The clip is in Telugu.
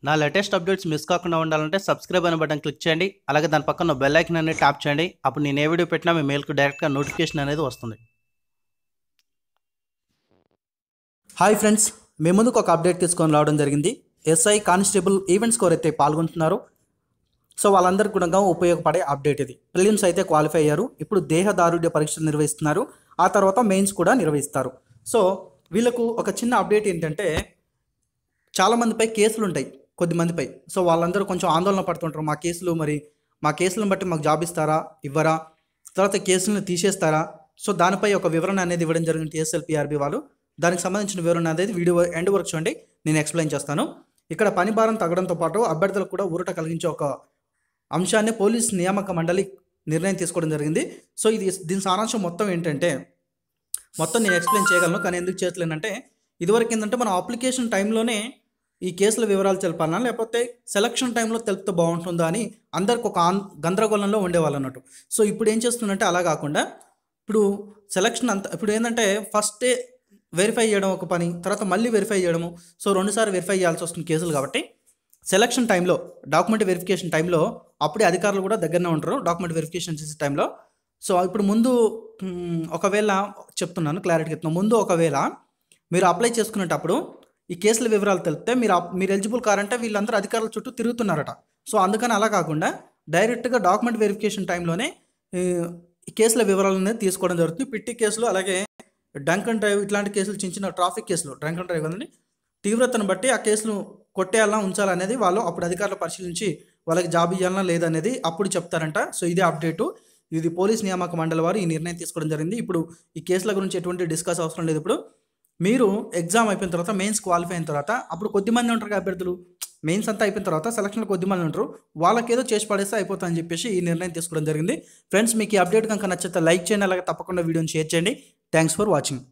నా లేటెస్ట్ అప్డేట్స్ మిస్ కాకుండా ఉండాలంటే సబ్స్క్రైబ్ అనే బటన్ క్లిక్ చేయండి. అలాగే దాని పక్కన బెల్ ఐకాన్ అనేది ట్యాప్ చేయండి. అప్పుడు నేను ఏ వీడియో పెట్టినా మీ మెయిల్కి డైరెక్ట్గా నోటిఫికేషన్ అనేది వస్తుంది. హాయ్ ఫ్రెండ్స్, మీ ముందుకు ఒక అప్డేట్ తీసుకొని రావడం జరిగింది. ఎస్ఐ కానిస్టేబుల్ ఈవెంట్స్ ఎవరైతే పాల్గొంటున్నారో సో వాళ్ళందరికీ కూడా ఉపయోగపడే అప్డేట్ ఇది. ప్రిలిమ్స్ అయితే క్వాలిఫై అయ్యారు, ఇప్పుడు దేహదారుఢ్య పరీక్షలు నిర్వహిస్తున్నారు, ఆ తర్వాత మెయిన్స్ కూడా నిర్వహిస్తారు. సో వీళ్ళకు ఒక చిన్న అప్డేట్ ఏంటంటే చాలామందిపై కేసులు ఉంటాయి కొద్దిమందిపై. సో వాళ్ళందరూ కొంచెం ఆందోళన పడుతుంటారు, మా కేసులను బట్టి మాకు జాబ్ ఇస్తారా ఇవ్వరా, తర్వాత కేసులను తీసేస్తారా. సో దానిపై ఒక వివరణ అనేది ఇవ్వడం జరిగింది టీఎస్ఎల్పిఆర్బి వాళ్ళు. దానికి సంబంధించిన వివరణ అనేది వీడియో ఎండ్ వరకు చూడండి, నేను ఎక్స్ప్లెయిన్ చేస్తాను. ఇక్కడ పని భారం తగ్గడంతో పాటు అభ్యర్థులకు కూడా ఊరట కలిగించే ఒక అంశాన్ని పోలీస్ నియామక మండలి నిర్ణయం తీసుకోవడం జరిగింది. సో దీని సారాంశం మొత్తం ఏంటంటే, మొత్తం నేను ఎక్స్ప్లెయిన్ చేయగలను కానీ ఎందుకు చేయట్లేనంటే, ఇదివరకు ఏంటంటే మనం అప్లికేషన్ టైంలోనే ఈ కేసుల వివరాలు తెలపాలన్నా లేకపోతే సెలక్షన్ టైంలో తెలిపితే బాగుంటుందా అని అందరికి ఒక గందరగోళంలో ఉండేవాళ్ళు అన్నట్టు. సో ఇప్పుడు ఏం చేస్తుందంటే అలా కాకుండా ఇప్పుడు సెలక్షన్ అంతా ఇప్పుడు ఏంటంటే ఫస్టే వెరిఫై చేయడం ఒక పని, తర్వాత మళ్ళీ వెరిఫై చేయడము. సో రెండుసార్లు వెరిఫై చేయాల్సి వస్తుంది కేసులు కాబట్టి సెలక్షన్ టైంలో డాక్యుమెంట్ వెరిఫికేషన్ టైంలో అప్పుడే అధికారులు కూడా దగ్గరనే ఉంటారు డాక్యుమెంట్ వెరిఫికేషన్ చేసే టైంలో. సో ఇప్పుడు ముందు ఒకవేళ చెప్తున్నాను, క్లారిటీ చెప్తున్నాను. ముందు ఒకవేళ మీరు అప్లై చేసుకునేటప్పుడు ఈ కేసుల వివరాలు తెలిపితే మీరు ఎలిజిబుల్ కారంటే వీళ్ళందరూ అధికారుల చుట్టూ తిరుగుతున్నారట. సో అందుకని అలా కాకుండా డైరెక్ట్గా డాక్యుమెంట్ వెరిఫికేషన్ టైంలోనే ఈ కేసుల వివరాలను తీసుకోవడం జరుగుతుంది. పిట్టి కేసులు, అలాగే డ్రంక్ అండ్ డ్రైవ్ ఇట్లాంటి కేసులు, చిన్న చిన్న ట్రాఫిక్ కేసులు, డ్రంక్ అండ్ డ్రైవ్ కదండి, తీవ్రతను బట్టి ఆ కేసులు కొట్టేయాలన్నా ఉంచాలనేది వాళ్ళు అప్పుడు అధికారులు పరిశీలించి వాళ్ళకి జాబ్ ఇవ్వాలన్నా లేదనేది అప్పుడు చెప్తారంట. సో ఇదే అప్డేటు. ఇది పోలీస్ నియామక మండలి వారు ఈ నిర్ణయం తీసుకోవడం జరిగింది. ఇప్పుడు ఈ కేసుల గురించి ఎటువంటి డిస్కస్ అవసరం లేదు. ఇప్పుడు మీరు ఎగ్జామ్ అయిపోయిన తర్వాత, మెయిన్స్ క్వాలిఫై అయిన తర్వాత, అప్పుడు కొద్దిమంది ఉంటారు అభ్యర్థులు, మెయిన్స్ అంతా అయిపోయిన తర్వాత సెలక్షన్లో కొద్దిమంది ఉంటారు, వాళ్ళకి ఏదో చేసి పడేస్తే అయిపోతా అని చెప్పేసి ఈ నిర్ణయం తీసుకోవడం జరిగింది. ఫ్రెండ్స్, మీకు ఈ అప్డేట్ కనుక నచ్చితే లైక్ చేయండి, అలాగే తప్పకుండా వీడియోని షేర్ చేయండి. Thanks for watching.